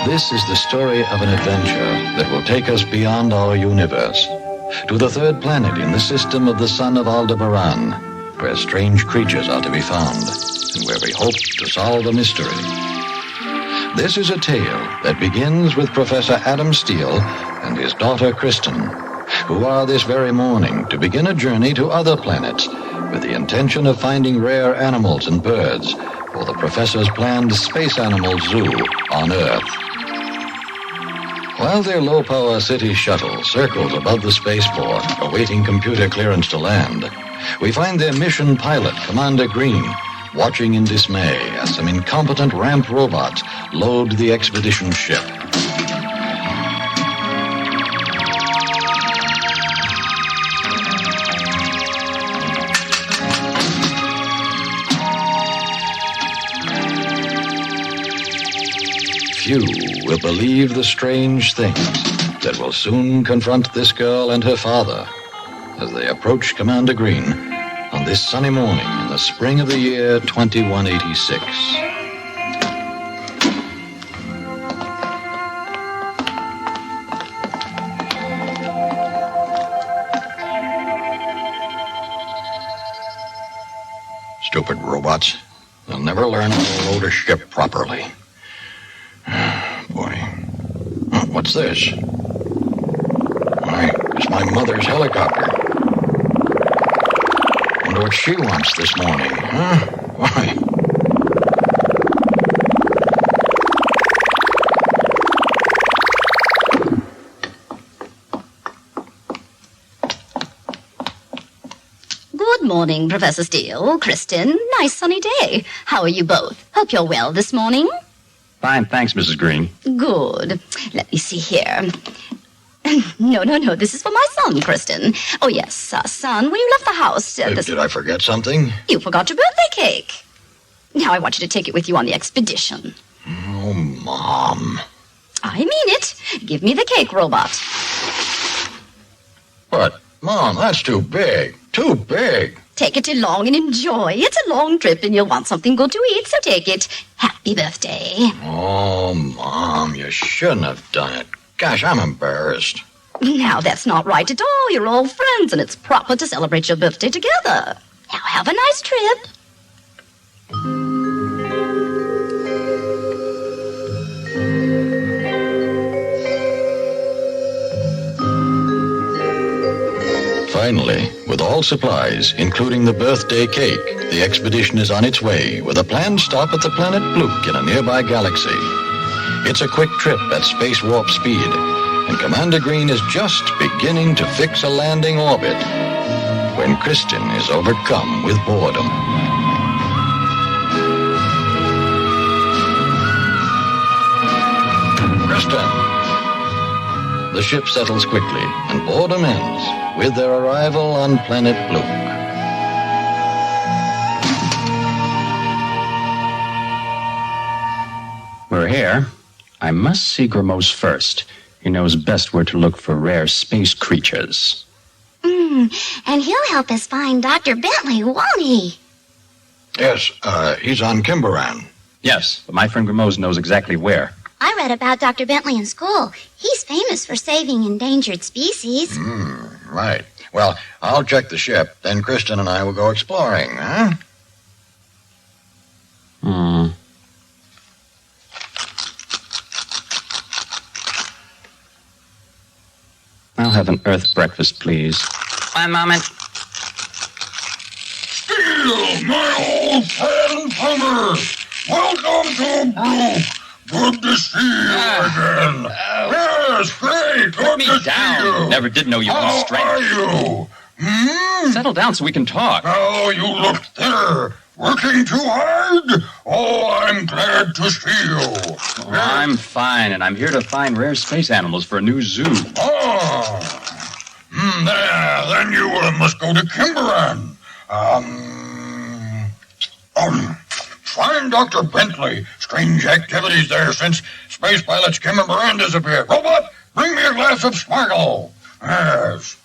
This is the story of an adventure that will take us beyond our universe, to the third planet in the system of the sun of Aldebaran, where strange creatures are to be found, and where we hope to solve a mystery. This is a tale that begins with Professor Adam Steele and his daughter Kristen, who are this very morning to begin a journey to other planets with the intention of finding rare animals and birds for the professor's planned space animal zoo on Earth. While their low-power city shuttle circles above the spaceport, awaiting computer clearance to land, we find their mission pilot, Commander Green, watching in dismay as some incompetent ramp robots load the expedition ship. Few will believe the strange things that will soon confront this girl and her father as they approach Commander Green on this sunny morning in the spring of the year 2186. Stupid robots. They'll never learn how to load a ship properly. Boy. What's this? Why, it's my mother's helicopter. Wonder what she wants this morning, huh? Why? Good morning, Professor Steele. Kristen, nice sunny day. How are you both? Hope you're well this morning. Fine, thanks, Mrs. Green. Good. Let me see here. No. This is for my son, Kristen. Oh, yes, son, when you left the house... Did I forget something? You forgot your birthday cake. Now I want you to take it with you on the expedition. Oh, Mom. I mean it. Give me the cake, robot. But, Mom, that's too big. Too big. Take it along and enjoy. It's a long trip and you'll want something good to eat, so take it. Happy birthday. Oh, Mom, you shouldn't have done it. Gosh, I'm embarrassed. Now, that's not right at all. You're all friends and it's proper to celebrate your birthday together. Now, have a nice trip. Finally, with all supplies, including the birthday cake, the expedition is on its way with a planned stop at the planet Bluke in a nearby galaxy. It's a quick trip at space warp speed, and Commander Green is just beginning to fix a landing orbit when Kristen is overcome with boredom. Kristen! The ship settles quickly, and boredom ends with their arrival on planet Bluke. We're here. I must see Grimos first. He knows best where to look for rare space creatures. And he'll help us find Dr. Bentley, won't he? Yes, he's on Kimberan. Yes, but my friend Grimos knows exactly where. I read about Dr. Bentley in school. He's famous for saving endangered species. Right. Well, I'll check the ship, then Kristen and I will go exploring, huh? have an Earth breakfast, please. One moment. Steele, my old friend Plumber! Welcome to Brook! Good to see you again. Yes, great, good to see you. Never did know you were How straight. are you? Settle down so we can talk. Oh, you look thinner. Working too hard? Oh, I'm glad to see you. Oh, I'm fine, and I'm here to find rare space animals for a new zoo. Oh. Then you must go to Kimberan. Find Dr. Bentley. Strange activities there since space pilots Kim and Moran disappeared. Robot, bring me a glass of Smargle. Yes.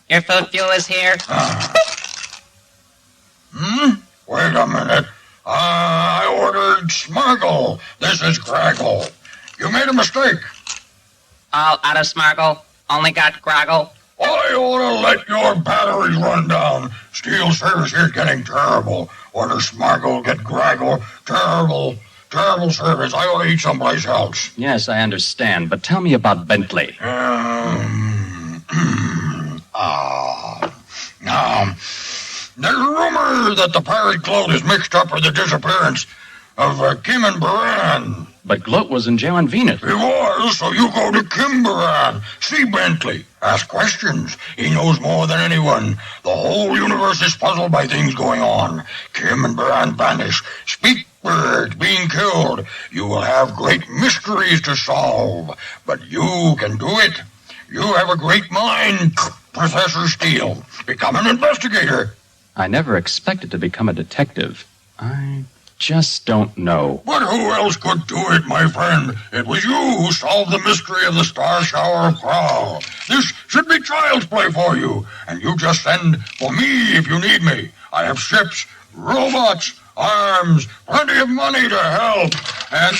Your food fuel is here. Wait a minute. I ordered Smargle. This is Craggle. You made a mistake. All out of Smargle. Only got Groggle. I ought to let your batteries run down. Steel service here's getting terrible. Order Smargle, get Graggle. Terrible service. I ought to eat someplace else. Yes, I understand, but tell me about Bentley. There's a rumor that the pirate Gloat is mixed up with the disappearance of Kim and Baran. But Gloat was in jail on Venus. He was, so you go to Kimberan. See Bentley. Ask questions. He knows more than anyone. The whole universe is puzzled by things going on. Kim and Baran vanish. Speak birds being killed. You will have great mysteries to solve. But you can do it. You have a great mind, Professor Steele. Become an investigator. I never expected to become a detective. I just don't know. But who else could do it, my friend? It was you who solved the mystery of the Star Shower of Prowl. This should be child's play for you, and you just send for me if you need me. I have ships, robots, arms, plenty of money to help. And,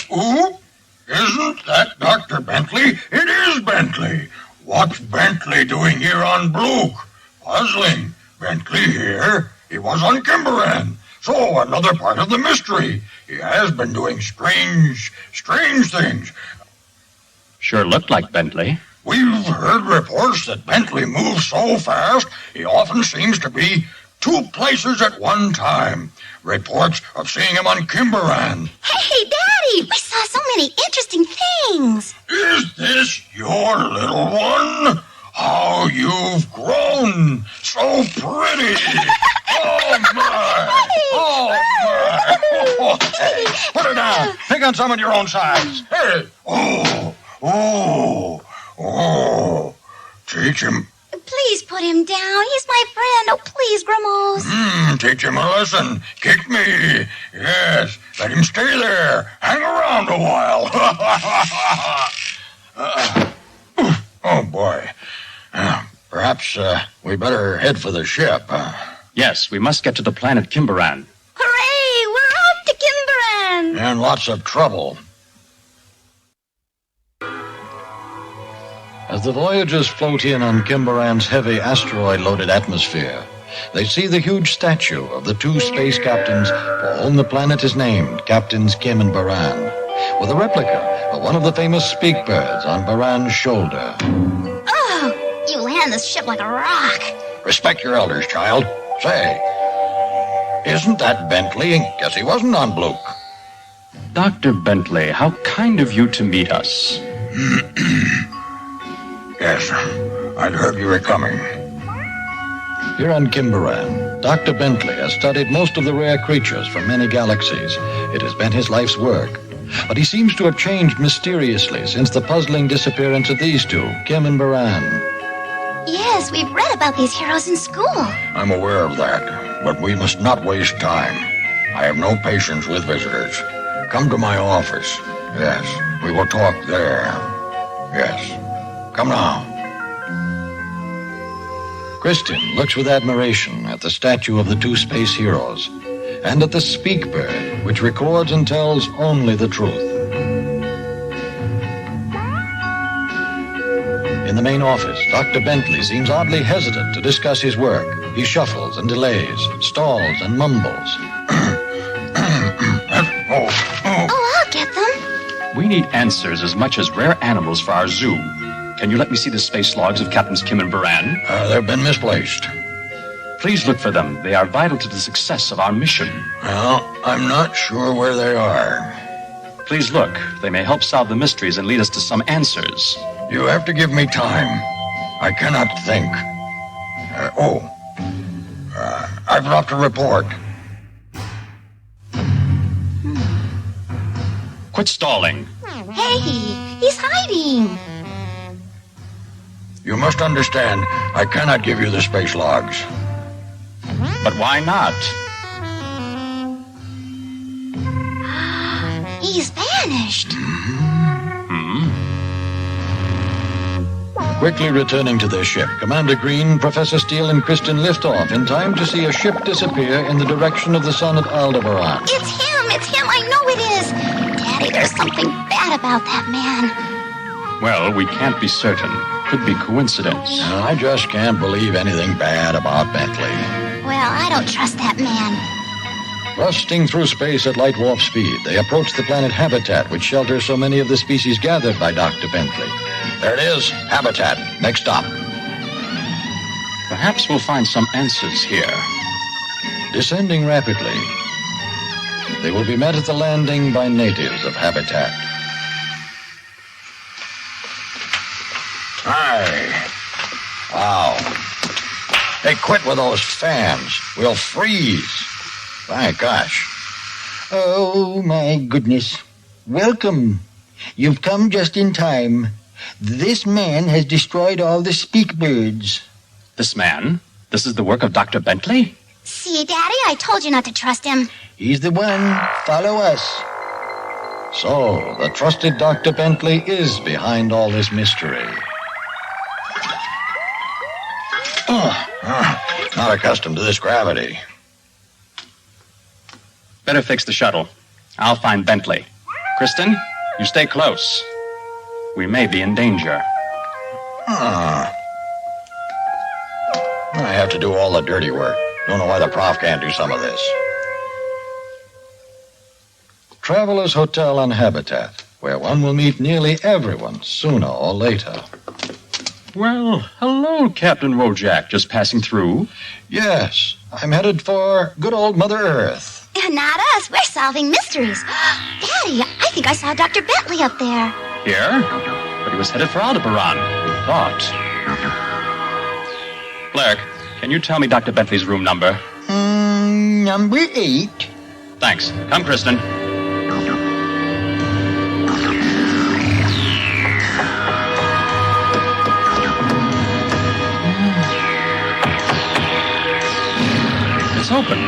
isn't that Dr. Bentley? It is Bentley. What's Bentley doing here on Blook? Puzzling. Bentley here. He was on Kimberan. So, another part of the mystery. He has been doing strange things. Sure looked like Bentley. We've heard reports that Bentley moves so fast, he often seems to be 2 places at one time. Reports of seeing him on Kimberan. Hey, Daddy, we saw so many interesting things. Is this your little one? How you've grown! So pretty! Oh, my! Oh, my! Hey, put her down! Pick on some of your own size! Hey! Oh! Teach him... Please put him down. He's my friend. Oh, please, Grumos. Teach him a lesson. Kick me. Yes, let him stay there. Hang around a while. Oh, boy. Perhaps we better head for the ship. Yes, we must get to the planet Kimberan. Hooray! We're off to Kimberan. And lots of trouble. As the voyagers float in on Kimberan's heavy asteroid-loaded atmosphere, they see the huge statue of the 2 space captains for whom the planet is named, Captains Kim and Baran, with a replica of one of the famous speak-birds on Baran's shoulder. Oh, you land this ship like a rock. Respect your elders, child. Say, isn't that Bentley? Guess he wasn't on Blook. Dr. Bentley, how kind of you to meet us. Yes, I'd heard you were coming. Here on Kimberan, Dr. Bentley has studied most of the rare creatures from many galaxies. It has been his life's work. But he seems to have changed mysteriously since the puzzling disappearance of these 2, Kim and Baran. Yes, we've read about these heroes in school. I'm aware of that, but we must not waste time. I have no patience with visitors. Come to my office. Yes, we will talk there. Yes. Come now. Kristen looks with admiration at the statue of the 2 space heroes and at the speak bird, which records and tells only the truth. In the main office, Dr. Bentley seems oddly hesitant to discuss his work. He shuffles and delays, stalls and mumbles. Oh, I'll get We need answers as much as rare animals for our zoo. Can you let me see the space logs of Captains Kim and Baran? They've been misplaced. Please look for them. They are vital to the success of our mission. Well, I'm not sure where they are. Please look. They may help solve the mysteries and lead us to some answers. You have to give me time. I cannot think. I've dropped a report. Quit stalling. Hey, he's hiding. You must understand, I cannot give you the space logs. But why not? He's vanished. Quickly returning to their ship, Commander Green, Professor Steele, and Kristen lift off in time to see a ship disappear in the direction of the sun of Aldebaran. It's him. I know it is. Daddy, there's something bad about that man. Well, we can't be certain. Could be coincidence. I just can't believe anything bad about Bentley. Well, I don't trust that man. Rusting through space at light warp speed, they approach the planet Habitat, which shelters so many of the species gathered by Dr. Bentley. There it is, Habitat. Next stop. Perhaps we'll find some answers here. Descending rapidly, they will be met at the landing by natives of Habitat. Hi. Wow. Hey, quit with those fans. We'll freeze. My gosh. Oh, my goodness. Welcome. You've come just in time. This man has destroyed all the speak birds. This man? This is the work of Dr. Bentley? See, Daddy, I told you not to trust him. He's the one. Follow us. So, the trusted Dr. Bentley is behind all this mystery. Not accustomed to this gravity. Better fix the shuttle. I'll find Bentley. Kristen, you stay close. We may be in danger. I have to do all the dirty work. Don't know why the prof can't do some of this. Traveler's Hotel on Habitat, where one will meet nearly everyone sooner or later. Well, hello, Captain Wojak. Just passing through? Yes, I'm headed for good old Mother Earth. Not us. We're solving mysteries. Daddy, I think I saw Dr. Bentley up there. Here? But he was headed for Aldebaran, we thought. Clerk, can you tell me Dr. Bentley's room number? Number 8. Thanks. Come, Kristen. It's open.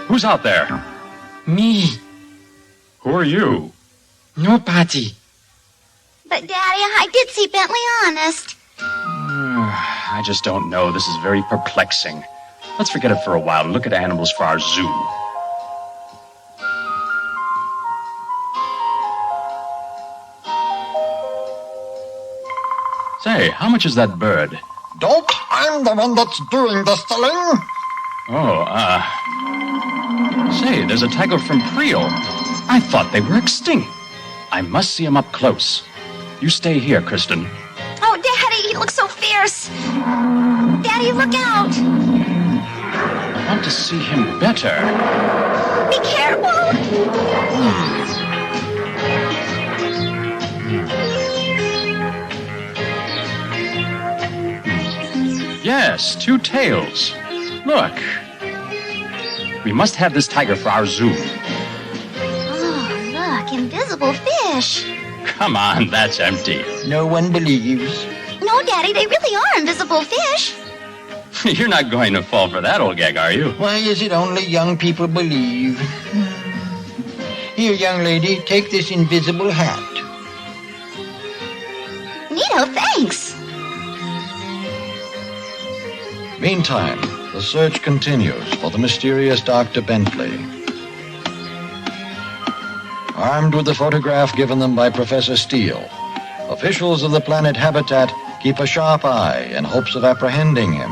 Who's out there? Me. Who are you? Nobody. But, Daddy, I did see Bentley, honest. I just don't know. This is very perplexing. Let's forget it for a while and look at animals for our zoo. Say, how much is that bird? Dope, I'm the one that's doing the selling. Say, there's a tiger from Priel. I thought they were extinct. I must see him up close. You stay here, Kristen. Oh, Daddy, he looks so fierce. Daddy, look out. I want to see him better. Be careful. Yes, 2 tails. Look. We must have this tiger for our zoo. Oh, look, invisible fish. Come on, that's empty. No one believes. No, Daddy, they really are invisible fish. You're not going to fall for that old gag, are you? Why is it only young people believe? Here, young lady, take this invisible hat. Neato, thanks. Meantime, the search continues for the mysterious Dr. Bentley. Armed with the photograph given them by Professor Steele, officials of the planet Habitat keep a sharp eye in hopes of apprehending him.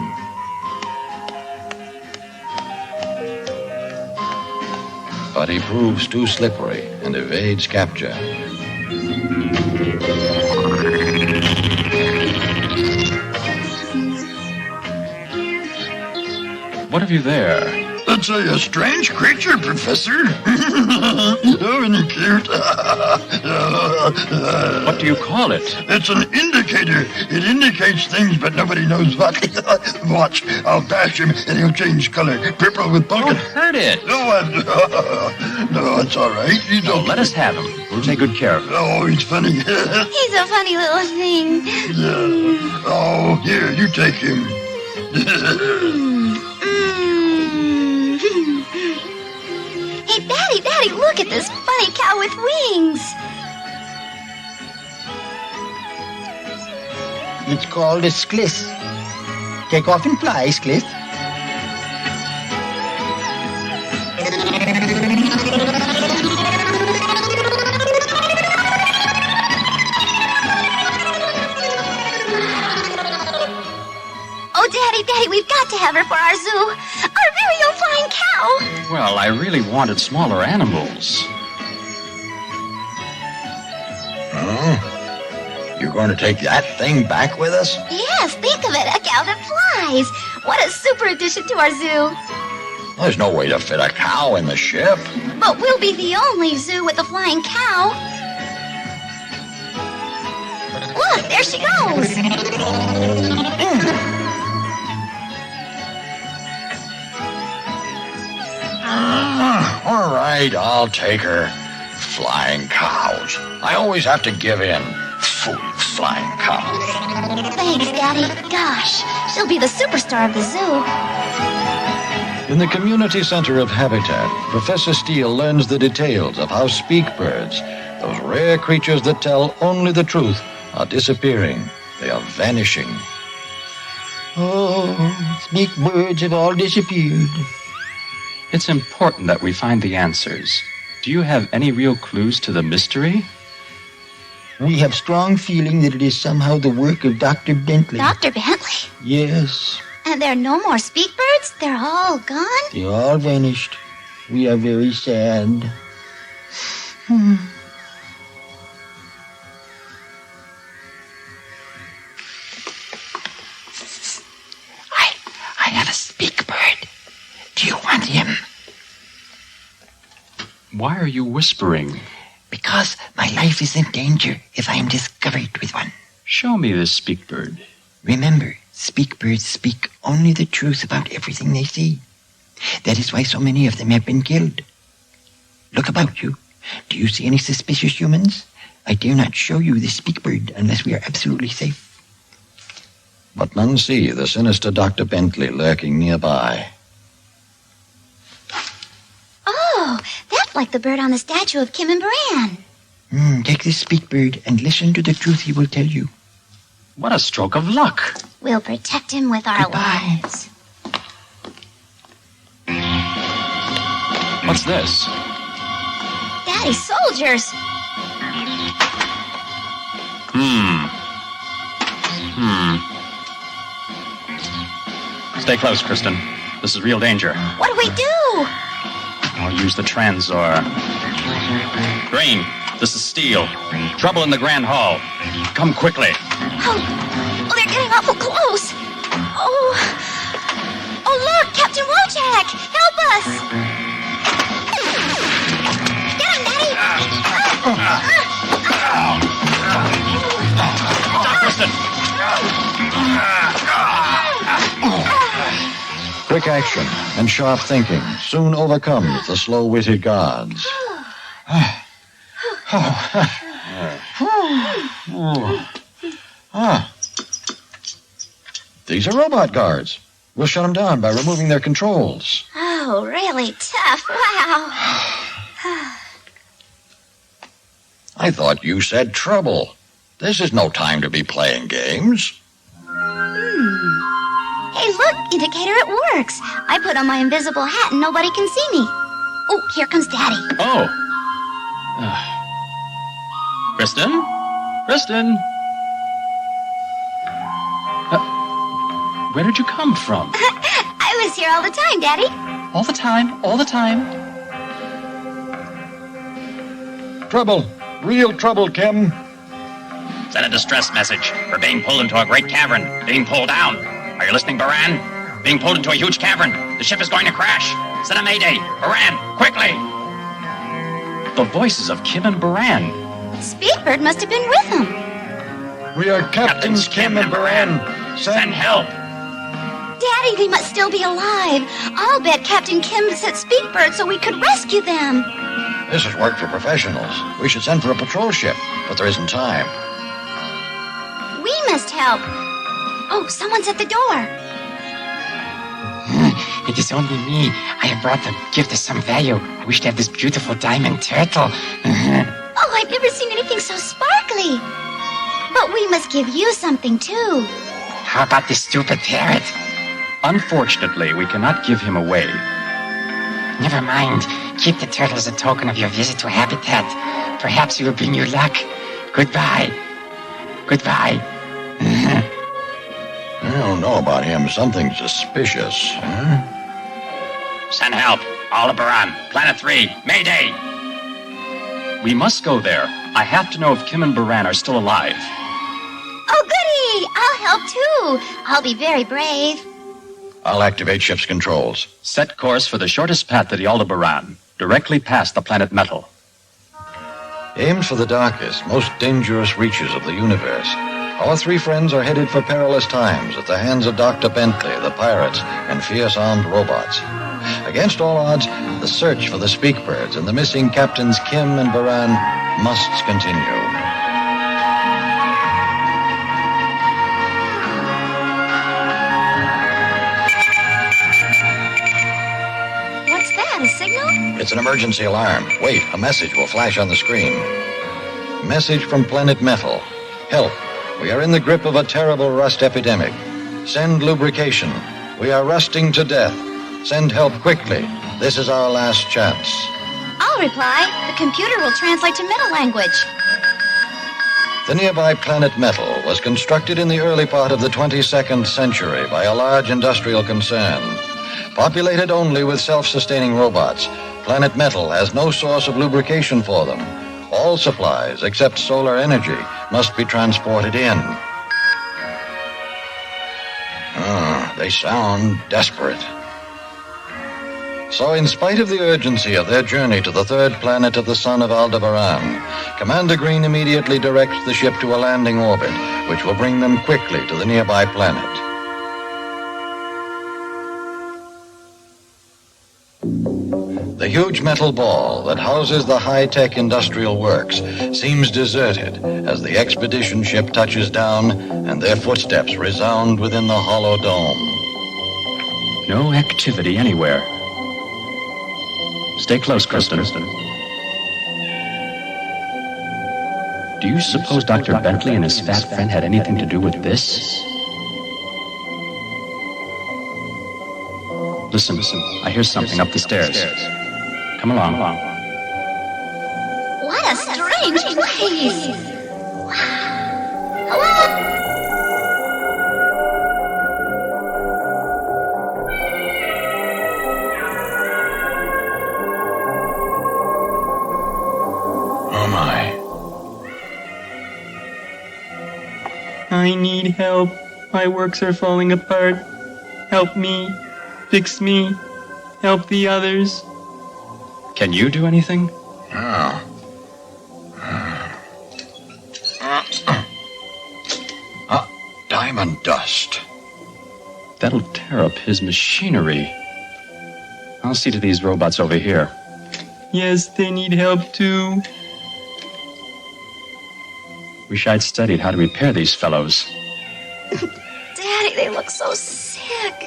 but he proves too slippery and evades capture. What have you there? It's a strange creature, Professor. Oh, and cute. What do you call it? It's an indicator. It indicates things, but nobody knows what. Watch, I'll bash him and he'll change color. Purple with Don't bucket. hurt it. No, it's all right. He's No, okay. let us have him. We'll take good care of him. Oh, he's funny. He's a funny little thing. Yeah. Oh, here, you take him. Hey, Daddy, look at this funny cow with wings. It's called a sklis. Take off and fly, sklis. Oh, Daddy, we've got to have her for our zoo. Our very own flying cow. Well, I really wanted smaller animals. Huh? You're going to take that thing back with us? Yes, think of it, a cow that flies. What a super addition to our zoo. There's no way to fit a cow in the ship. But we'll be the only zoo with a flying cow. Look, there she goes. All right, I'll take her. Flying cows. I always have to give in. Fool flying cows. Thanks, Daddy. Gosh, she'll be the superstar of the zoo. In the community center of Habitat, Professor Steele learns the details of how speak birds, those rare creatures that tell only the truth, are disappearing. They are vanishing. Oh, speak birds have all disappeared. It's important that we find the answers. Do you have any real clues to the mystery? We have strong feeling that it is somehow the work of Dr. Bentley. Dr. Bentley? Yes, And there are no more speak birds? They're all gone? they all vanished. We are very sad. I have a speak bird. Do you want him? Why are you whispering? Because my life is in danger if I am discovered with one. Show me this speak bird. Remember, speak birds speak only the truth about everything they see. That is why so many of them have been killed. Look about you. Do you see any suspicious humans? I dare not show you the speak bird unless we are absolutely safe. But none see the sinister Dr. Bentley lurking nearby. Oh, that's like the bird on the statue of Kim and Bran. Take this speak bird and listen to the truth he will tell you. What a stroke of luck. We'll protect him with our Goodbye. lives. What's this? Daddy, soldiers. Stay close, Kristen. This is real danger. What do we do? I'll use the transor. Green, this is Steele. Trouble in the Grand Hall. Come quickly. Oh, they're getting awful close. Oh, look, Captain Wojak, help us. Get him, Daddy. Kristen! Quick action and sharp thinking soon overcomes the slow-witted guards. These are robot guards. We'll shut them down by removing their controls. Oh, really tough. Wow. I thought you said trouble. This is no time to be playing games. Hey, look, indicator, it works. I put on my invisible hat and nobody can see me. Oh, here comes Daddy. Oh. Kristen? Kristen? Where did you come from? I was here all the time, Daddy. All the time, all the time. Trouble. Real trouble, Kim. Send a distress message. We're being pulled into a great cavern. Being pulled down. Are you listening, Baran? Being pulled into a huge cavern. The ship is going to crash. Send a mayday. Baran, quickly! The voices of Kim and Baran. Speedbird must have been with him. We are Captains Kim and Baran. Send help! Daddy, they must still be alive. I'll bet Captain Kim sent Speedbird so we could rescue them. This is work for professionals. We should send for a patrol ship, but there isn't time. We must help. Oh, someone's at the door. It is only me. I have brought the gift of some value. I wish to have this beautiful diamond turtle. Oh, I've never seen anything so sparkly. But we must give you something, too. How about this stupid parrot? Unfortunately, we cannot give him away. Never mind. Keep the turtle as a token of your visit to habitat. Perhaps it will bring you luck. Goodbye. Goodbye. I don't know about him. Something suspicious. Huh? Send help. All of Baran. Planet 3. Mayday! We must go there. I have to know if Kim and Baran are still alive. Oh, goody! I'll help, too. I'll be very brave. I'll activate ship's controls. Set course for the shortest path to the Aldebaran, directly past the planet Metal. Aimed for the darkest, most dangerous reaches of the universe, our three friends are headed for perilous times at the hands of Dr. Bentley, the pirates, and fierce armed robots. Against all odds, the search for the Speakbirds and the missing Captains Kim and Baran must continue. What's that, a signal? It's an emergency alarm. Wait, a message will flash on the screen. Message from Planet Metal. Help. We are in the grip of a terrible rust epidemic. Send lubrication. We are rusting to death. Send help quickly. This is our last chance. I'll reply. The computer will translate to Metal language. The nearby planet Metal was constructed in the early part of the 22nd century by a large industrial concern. Populated only with self-sustaining robots, planet Metal has no source of lubrication for them. All supplies, except solar energy, must be transported in. They sound desperate. So in spite of the urgency of their journey to the third planet of the sun of Aldebaran, Commander Green immediately directs the ship to a landing orbit, which will bring them quickly to the nearby planet. The huge metal ball that houses the high-tech industrial works seems deserted as the expedition ship touches down and their footsteps resound within the hollow dome. No activity anywhere. Stay close, Kristen. Do you suppose Dr. Bentley and his fat friend had anything to do with this? Listen, I hear something up the stairs. Come along. What a strange place! Wow. Hello? Oh, my. I need help. My works are falling apart. Help me. Fix me. Help the others. Can you do anything? Diamond dust. That'll tear up his machinery. I'll see to these robots over here. Yes, they need help too. Wish I'd studied how to repair these fellows. Daddy, they look so sick.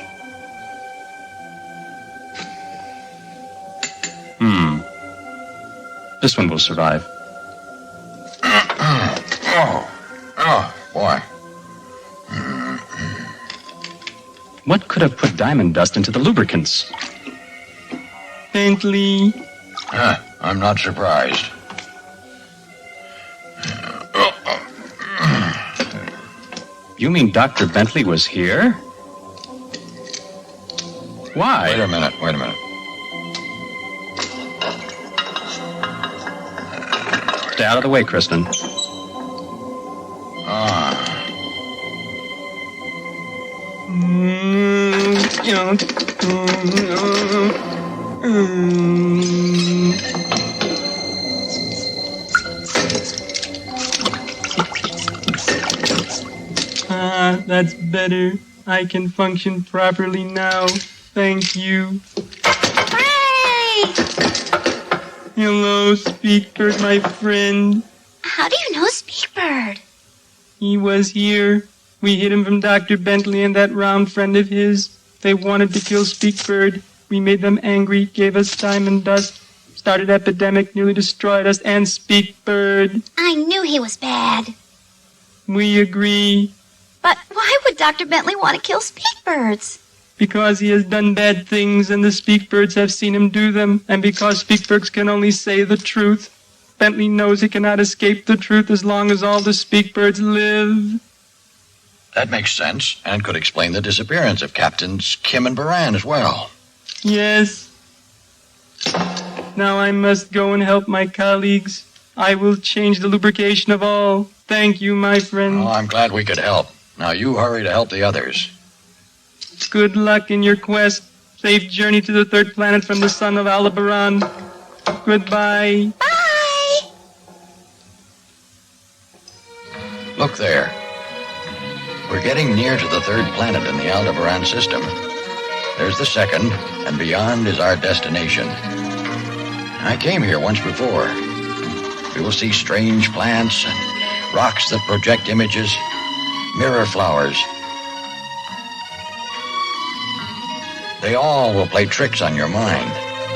This one will survive. Oh, boy. What could have put diamond dust into the lubricants? Bentley. I'm not surprised. You mean Dr. Bentley was here? Why? Wait a minute. Stay out of the way, Kristen. That's better. I can function properly now. Thank you. Hooray! Hello, Speakbird, my friend. How do you know Speakbird? He was here. We hid him from Dr. Bentley and that round friend of his. They wanted to kill Speakbird. We made them angry, gave us diamond dust, started epidemic, nearly destroyed us, and Speakbird. I knew he was bad. We agree. But why would Dr. Bentley want to kill Speakbirds? Because he has done bad things and the Speakbirds have seen him do them, and because Speakbirds can only say the truth. Bentley knows he cannot escape the truth as long as all the Speakbirds live. That makes sense, and could explain the disappearance of Captains Kim and Baran as well. Yes. Now I must go and help my colleagues. I will change the lubrication of all. Thank you, my friend. Oh, I'm glad we could help. Now you hurry to help the others. Good luck in your quest. Safe journey to the third planet from the sun of Aldebaran. Goodbye. Bye! Look there. We're getting near to the third planet in the Aldebaran system. There's the second, and beyond is our destination. I came here once before. We will see strange plants and rocks that project images, mirror flowers. They all will play tricks on your mind.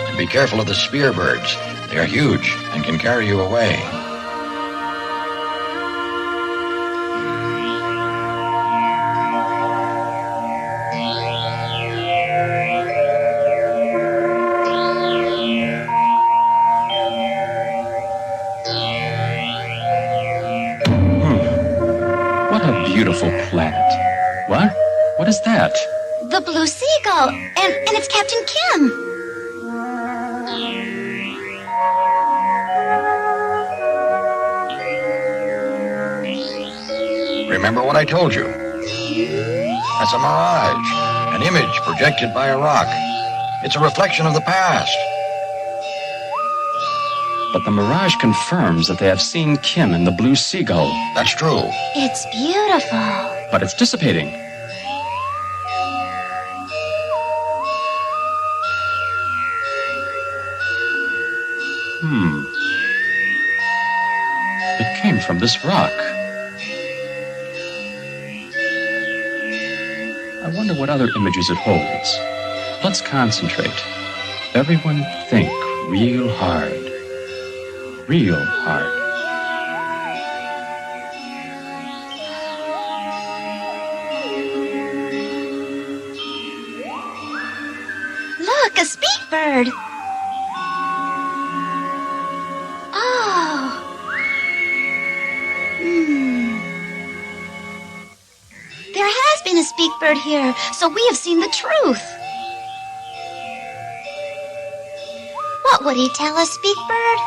And be careful of the spear birds. They are huge and can carry you away. What a beautiful planet. What? What is that? The blue seagull. And it's Captain Kim. Remember what I told you? That's a mirage, an image projected by a rock. It's a reflection of the past. But the mirage confirms that they have seen Kim and the blue seagull. That's true. It's beautiful. But it's dissipating. It came from this rock. I wonder what other images it holds. Let's concentrate. Everyone think real hard. Real hard. Look, a Speakbird. Oh. There has been a Speakbird here, so we have seen the truth. What would he tell us, Speakbird?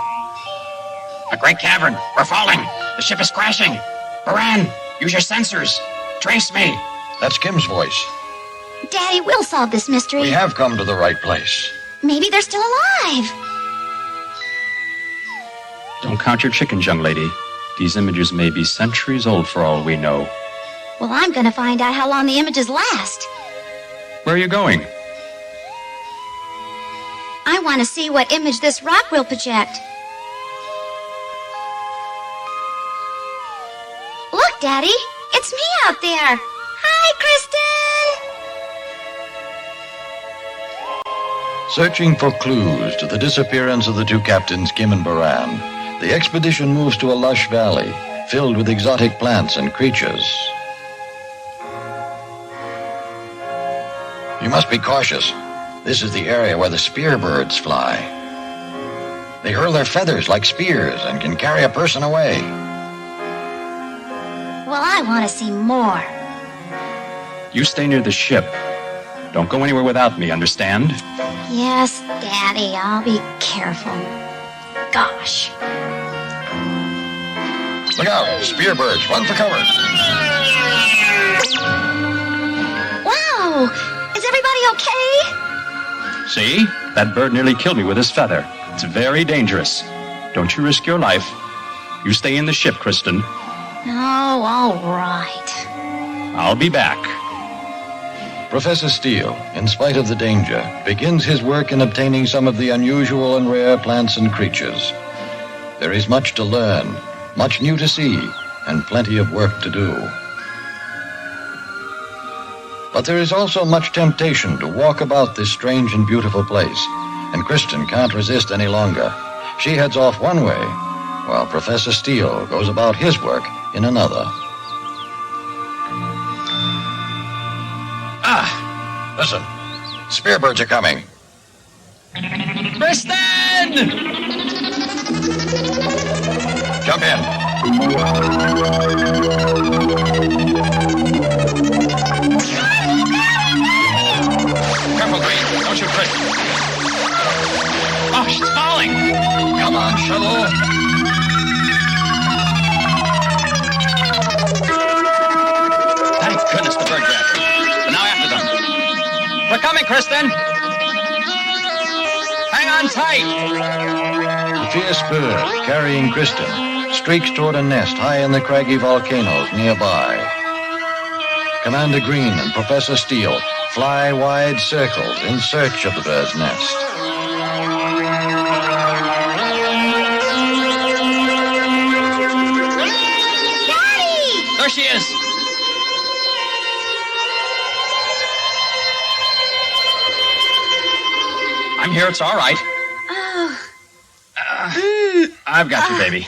A great cavern. We're falling. The ship is crashing. Baran, use your sensors. Trace me. That's Kim's voice. Daddy, we'll solve this mystery. We have come to the right place. Maybe they're still alive. Don't count your chickens, young lady. These images may be centuries old for all we know. Well, I'm going to find out how long the images last. Where are you going? I want to see what image this rock will project. Look, Daddy, it's me out there. Hi, Kristen. Searching for clues to the disappearance of the two captains, Kim and Baran, the expedition moves to a lush valley filled with exotic plants and creatures. You must be cautious. This is the area where the spear birds fly. They hurl their feathers like spears and can carry a person away. Well, I want to see more. You stay near the ship. Don't go anywhere without me, understand? Yes, Daddy, I'll be careful. Gosh. Look out! Spear birds, run for cover! Wow! Is everybody okay? See? That bird nearly killed me with his feather. It's very dangerous. Don't you risk your life. You stay in the ship, Kristen. Oh, all right. I'll be back. Professor Steele, in spite of the danger, begins his work in obtaining some of the unusual and rare plants and creatures. There is much to learn, much new to see, and plenty of work to do. But there is also much temptation to walk about this strange and beautiful place, and Kristen can't resist any longer. She heads off one way, while Professor Steele goes about his work in another. Listen, spearbirds are coming. Kristen! Jump in. Careful, Green. Don't shoot Kristen. Oh, she's falling. Come on, Shovel. Thank goodness the bird grabbed her. So now after them. We're coming, Kristen. Hang on tight. The fierce bird, carrying Kristen, streaks toward a nest high in the craggy volcanoes nearby. Commander Green and Professor Steele fly wide circles in search of the bird's nest. Daddy! There she is. I'm here. It's all right. Oh. I've got you, baby.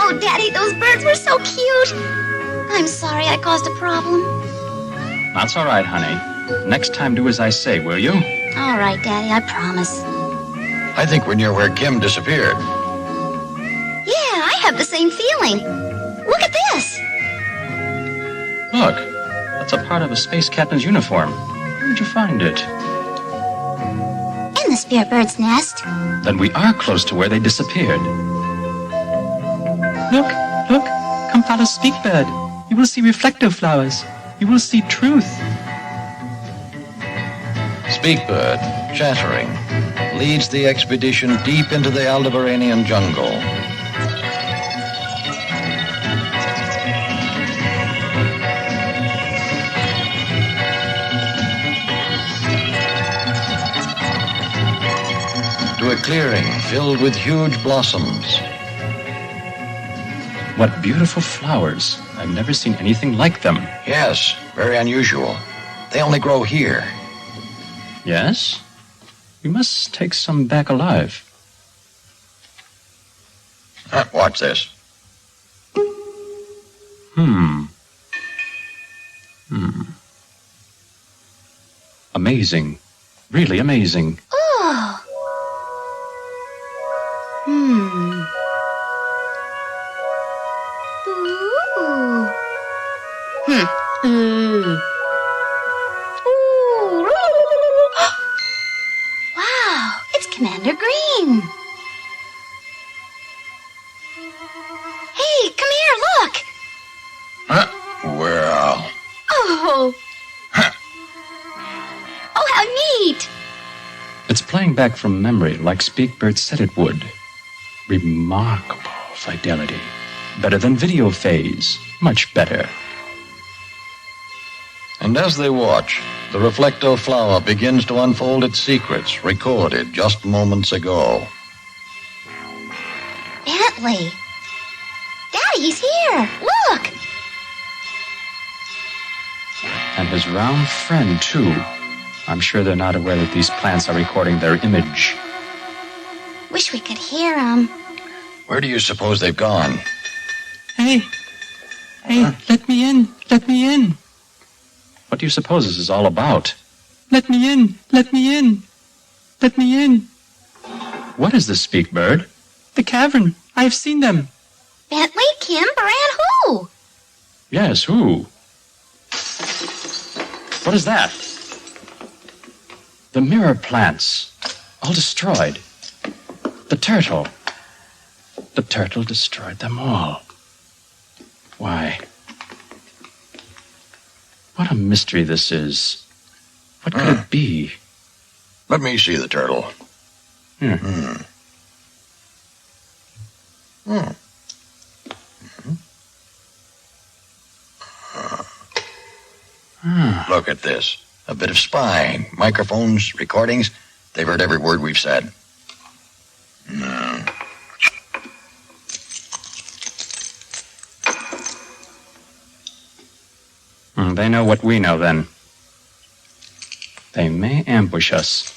Oh, Daddy, those birds were so cute. I'm sorry I caused a problem. That's all right, honey. Next time, do as I say, will you? All right, Daddy, I promise. I think we're near where Kim disappeared. Yeah, I have the same feeling. Look at this. Look, that's a part of a space captain's uniform. Where'd you find it? In the spearbird's nest. Then we are close to where they disappeared. Look, look, come follow Speakbird. You will see reflective flowers. You will see truth. Speakbird, chattering, leads the expedition deep into the Aldebaranian jungle. To a clearing filled with huge blossoms. What beautiful flowers. I've never seen anything like them. Yes, very unusual. They only grow here. Yes? We must take some back alive. Watch this. Amazing. Really amazing. Oh. Ooh. Ooh. Wow, it's Commander Green. Hey, come here, look. Well, Oh. Oh, how neat. It's playing back from memory like Speakbird said it would. Remarkable fidelity. Better than video phase. Much better. And as they watch, the reflecto flower begins to unfold its secrets recorded just moments ago. Bentley. Daddy, he's here. Look. And his round friend, too. I'm sure they're not aware that these plants are recording their image. Wish we could hear him. where do you suppose they've gone? Hey, let me in. Let me in. What do you suppose this is all about? Let me in. Let me in. Let me in. What is this, Speakbird? The cavern. I've seen them. Bentley, Kim, Baran, who? Yes, who? What is that? The mirror plants, all destroyed. The turtle destroyed them all. Why? What a mystery this is. What could it be? Let me see the turtle. Look at this. A bit of spying. Microphones, recordings. They've heard every word we've said. They know what we know, then. They may ambush us.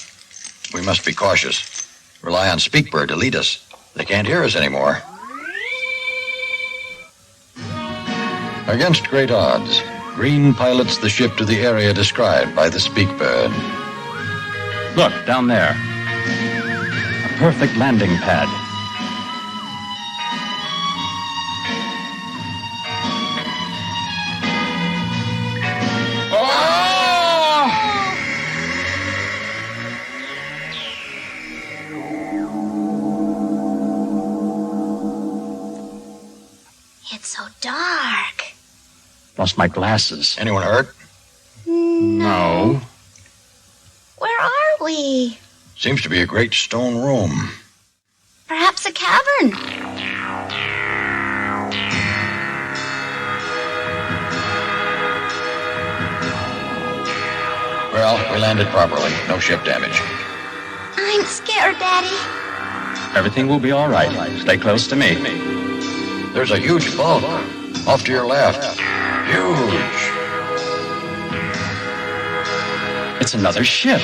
We must be cautious. Rely on Speakbird to lead us. They can't hear us anymore. Against great odds, Green pilots the ship to the area described by the Speakbird. Look, down there. A perfect landing pad. It's so dark. Lost my glasses. Anyone hurt? No. Where are we? Seems to be a great stone room. Perhaps a cavern. Well, we landed properly. No ship damage. I'm scared, Daddy. Everything will be all right. Stay close to me. There's a huge bulk off to your left. Huge. It's another ship.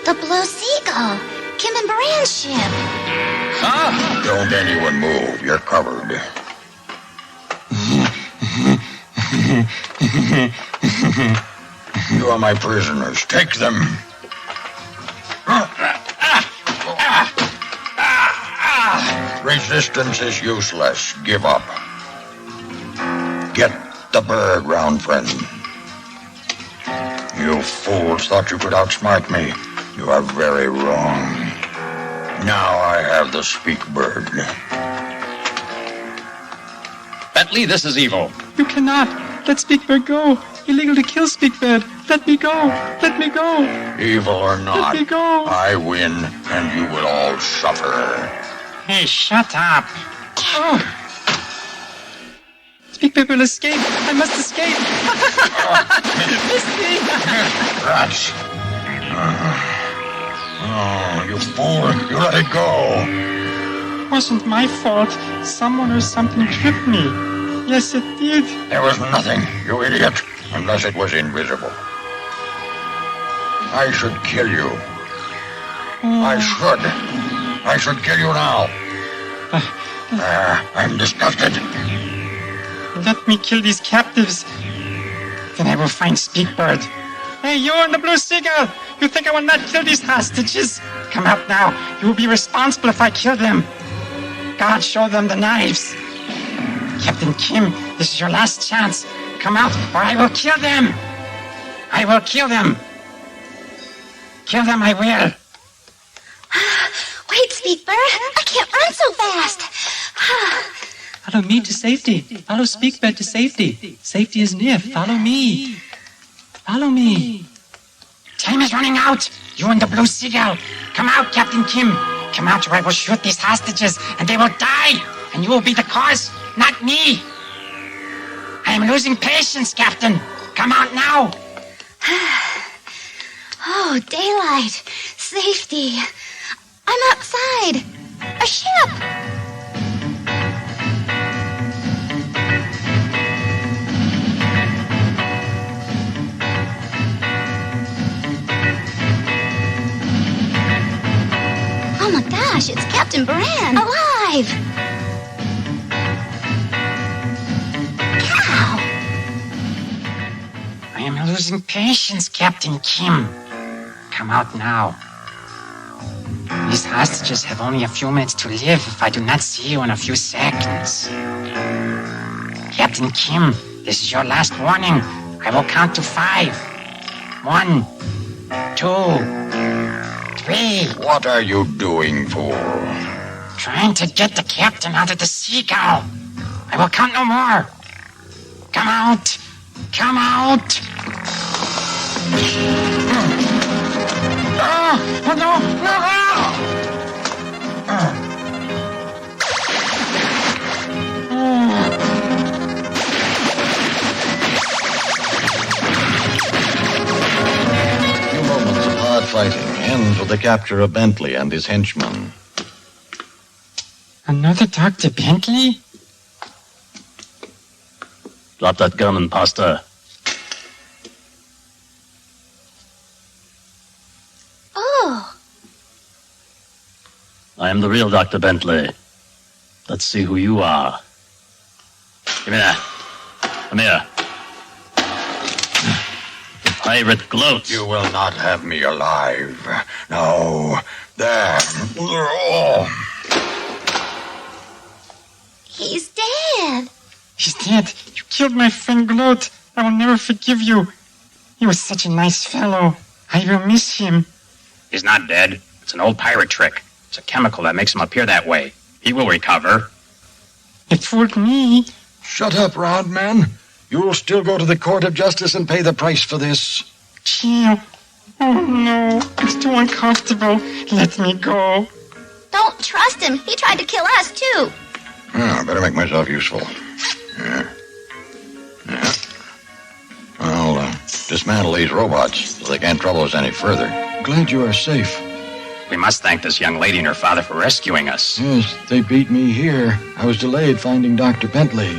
The Blue Seagull. Kim and Baran's ship. Don't anyone move. You're covered. You are my prisoners. Take them. Resistance is useless. Give up. Get the bird, round friend. You fools thought you could outsmart me. You are very wrong. Now I have the Speakbird. Bentley, this is evil. You cannot. Let Speakbird go. Illegal to kill Speakbird. Let me go. Let me go. Evil or not, Let me go. I win, and you will all suffer. Hey, shut up. Speakbird will escape. I must escape. Rats. Oh, you fool. You let it go. Wasn't my fault. Someone or something tripped me. Yes, it did. There was nothing, you idiot, unless it was invisible. I should kill you. I should kill you now. I'm disgusted. Let me kill these captives. Then I will find Speakbird. Hey, you and the Blue Seagull! You think I will not kill these hostages? Come out now. You will be responsible if I kill them. God, show them the knives. Captain Kim, this is your last chance. Come out, or I will kill them. I will kill them. Kill them, I will. Wait, Speakbird. I can't run so fast. Follow me to safety. Follow Speakbird to safety. Safety is near. Follow me. Follow me. Time is running out. You and the Blue Seagull. Come out, Captain Kim. Come out or I will shoot these hostages and they will die. And you will be the cause, not me. I am losing patience, Captain. Come out now. Oh, daylight. Safety. I'm outside. A ship. Oh my gosh, it's Captain Baran. Alive. Cow. I am losing patience, Captain Kim. Come out now. These hostages have only a few minutes to live if I do not see you in a few seconds. Captain Kim, this is your last warning. I will count to 5. 1, 2, 3. What are you doing, fool? Trying to get the captain out of the seagull. I will count no more. Come out. Come out. Oh, no, no, A few moments of hard fighting ends with the capture of Bentley and his henchmen. Another Dr. Bentley? Drop that gun, imposter. Oh, I am the real Dr. Bentley. Let's see who you are. Give me that. Come here. The pirate gloats. You will not have me alive. No. There. Oh. he's dead. He's dead. You killed my friend Gloat. I will never forgive you. He was such a nice fellow. I will miss him. He's not dead. It's an old pirate trick. It's a chemical that makes him appear that way. He will recover. It fooled me. Shut up, Round Man. You'll still go to the court of justice and pay the price for this. Chill. Oh no, it's too uncomfortable. Let me go. Don't trust him. He tried to kill us, too. I better make myself useful. Yeah. I'll dismantle these robots so they can't trouble us any further. Glad you are safe. We must thank this young lady and her father for rescuing us. Yes, they beat me here. I was delayed finding Dr. Bentley.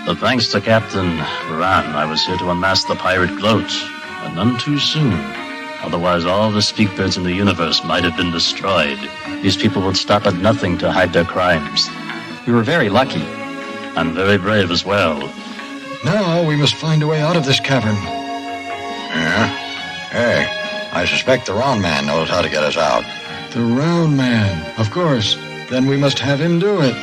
But thanks to Captain Moran, I was here to unmask the pirate gloat, and none too soon. Otherwise, all the speakbirds in the universe might have been destroyed. These people would stop at nothing to hide their crimes. We were very lucky. And very brave as well. Now we must find a way out of this cavern. Yeah? Hey, I suspect the Round Man knows how to get us out. The Round Man, of course. Then we must have him do it.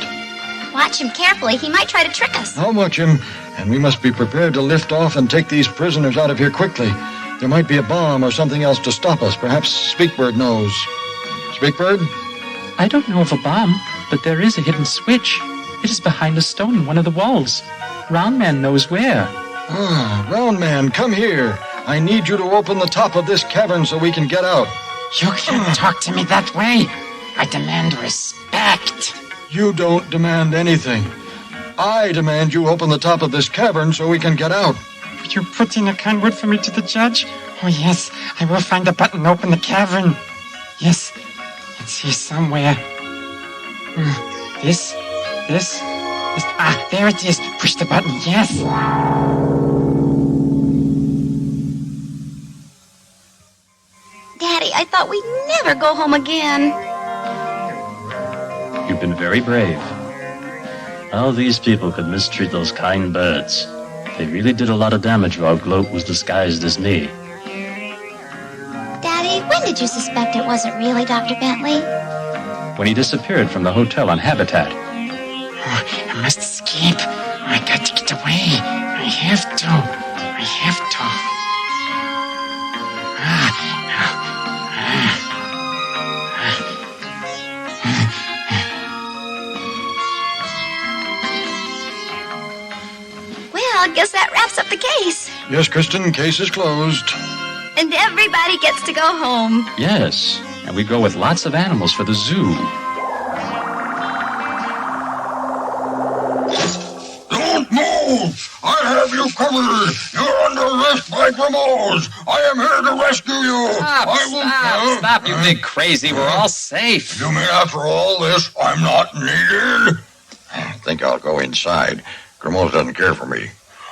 Watch him carefully. He might try to trick us. I'll watch him, and we must be prepared to lift off and take these prisoners out of here quickly. There might be a bomb or something else to stop us. Perhaps Speakbird knows. Speakbird? I don't know of a bomb, but there is a hidden switch. It is behind a stone in one of the walls. Round Man knows where. Round Man, come here. I need you to open the top of this cavern so we can get out. You can't talk to me that way. I demand respect. You don't demand anything. I demand you open the top of this cavern so we can get out. Will you put in a kind word for me to the judge? Oh, yes. I will find a button to open the cavern. Yes. It's here somewhere. This. Ah, there it is. Push the button. Yes. Daddy, I thought we'd never go home again. You've been very brave. How these people could mistreat those kind birds. They really did a lot of damage while Gloat was disguised as me. Daddy, when did you suspect it wasn't really Dr. Bentley? When he disappeared from the hotel on Habitat. I must escape. I got to get away. I have to. Well, I guess that wraps up the case. Yes, Kristen, case is closed. And everybody gets to go home. Yes, and we go with lots of animals for the zoo. Don't move! I have you covered! You're under arrest by Grimos! I am here to rescue you! Stop, you big crazy. We're all safe. You mean after all this, I'm not needed? I think I'll go inside. Grimos doesn't care for me.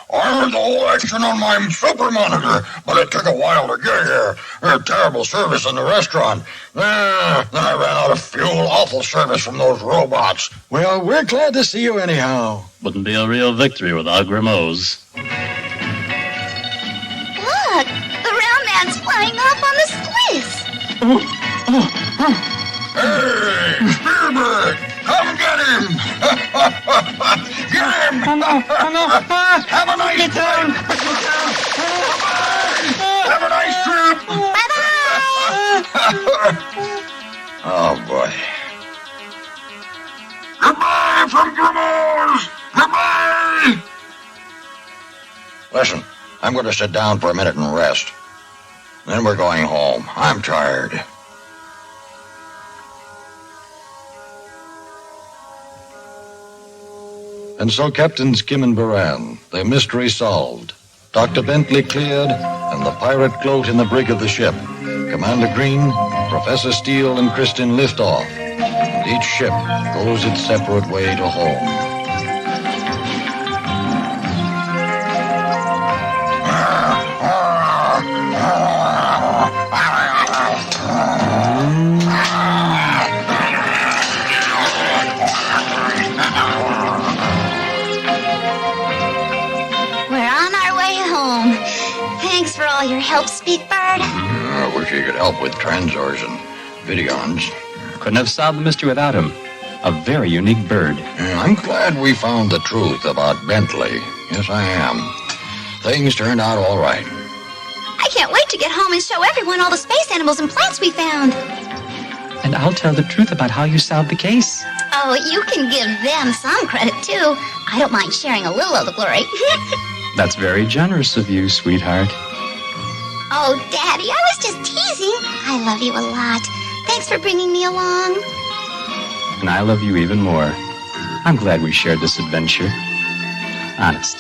I heard the whole action on my super monitor, but it took a while to get here. There's terrible service in the restaurant. Then I ran out of fuel. Awful service from those robots. Well, we're glad to see you anyhow. Wouldn't be a real victory without Grimos. Look, the Round Man's flying off on the spliss. Hey, Spearbird! Come get him! Get him! Have a nice trip! Have a nice trip! Bye-bye! Oh, boy. Goodbye from Grimors! Goodbye! Listen, I'm going to sit down for a minute and rest. Then we're going home. I'm tired. And so Captains Kim and Baran, their mystery solved. Dr. Bentley cleared, and the pirate gloat in the brig of the ship. Commander Green, Professor Steele, and Kristen lift off. And each ship goes its separate way to home. Thanks for all your help, Speakbird. I wish he could help with transors and videons. Couldn't have solved the mystery without him. A very unique bird. I'm glad we found the truth about Bentley. Yes, I am. Things turned out all right. I can't wait to get home and show everyone all the space animals and plants we found. And I'll tell the truth about how you solved the case. Oh, you can give them some credit, too. I don't mind sharing a little of the glory. That's very generous of you, sweetheart. Oh, Daddy, I was just teasing. I love you a lot. Thanks for bringing me along. And I love you even more. I'm glad we shared this adventure. Honest.